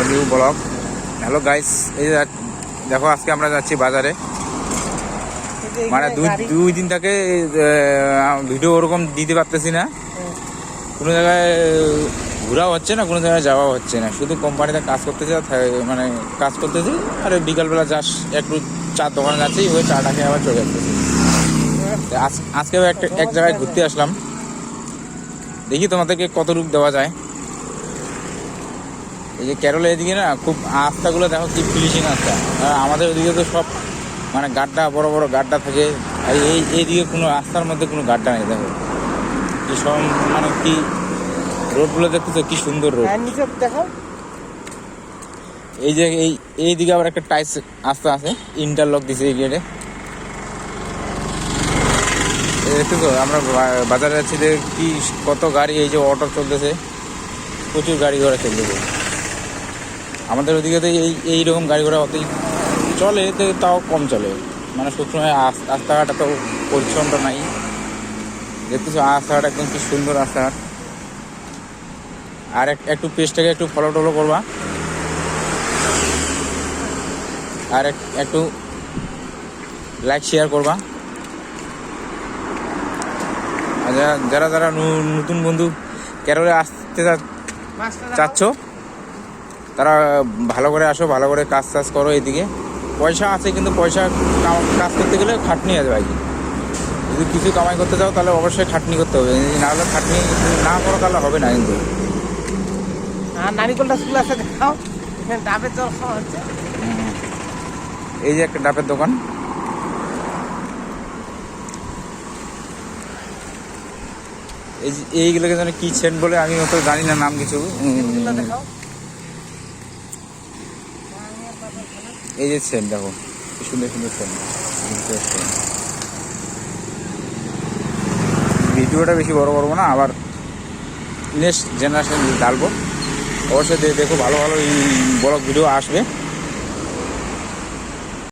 New blog. Hello guys, এই দেখো আজকে আমরা যাচ্ছি বাজারে। মানে দুই দিন থেকে ভিডিও ওরকম দিতে পারতেছি না, কোনো জায়গায় ঘোরাও হচ্ছে না, কোনো জায়গায় যাওয়া হচ্ছে না, শুধু কোম্পানিতে কাজ করতেছি, মানে কাজ করতেছি। আর বিকালবেলা যাস একটু চার দোকানে যাচ্ছি, ওই চাটা খেয়ে আবার চলে যাচ্তেছি। আজকেও এক জায়গায় ঘুরতে আসলাম, দেখি তোমাদেরকে কত রূপ দেওয়া যায়। এই যে কেরলে এদিকে না খুব রাস্তাগুলো দেখো কি ফিনিশিং রাস্তা, আর আমাদের ওদিকে তো সব মানে গাড্ডা, বড় বড় গাড্ডা থাকে। আর এইদিকে কোনো রাস্তার মধ্যে কোনো গাড্ডা নেই। দেখো কি সব, মানে কি রোডগুলো দেখতেছো কি সুন্দর রোড। দেখো এই যে এইদিকে আবার একটা টাইস রাস্তা আছে, ইন্টারলক দিছে এই গেটে। দেখতেছো আমরা বাজারে যাচ্ছি, কি কত গাড়ি, এই যে অটো চলতেছে, প্রচুর গাড়ি ঘোড়া চলতেছে। আমাদের ওদিকে তো এইরকম গাড়ি ঘোড়া অতই চলে, তো তাও কম চলে, মানে সবসময় রাস্তাঘাট এত পরিচ্ছন্ন নাই। দেখতেছো রাস্তাঘাট একদম কি সুন্দর রাস্তাঘাট। আর একটু পেজটাকে একটু ফলো টলো করবা, আর একটু লাইক শেয়ার করবা। আর যারা যারা নতুন বন্ধু কেরলে আসতে চাচ্ছ, তারা ভালো করে আসো, ভালো করে কাজ টাজ করো। এদিকে পয়সা আছে, কিন্তু পয়সা কাজ করতে গেলে খাটনি আছে ভাই। যদি কিছু কামাই করতে চাও তাহলে অবশ্যই খাটনি করতে হবে, না হলে খাটনি না করো তাহলে হবে না। কিন্তু নারিকলটা স্কুল আছে, দেখাও ডাবের জল খাওয়া হচ্ছে। এই যে একটা ডাবের দোকান, এইগুলোকে যেন কি সেন্ট বলে, আমি অত জানি না নাম কিছু। এই যে সেন্ট দেখো কি সুন্দর সুন্দর সেন্ট। ভিডিওটা বেশি বড় করবো না, আবার নেক্সট জেনারেশন ডালবো। অবশ্যই দেখো, ভালো ভালো ব্লগ ভিডিও আসবে।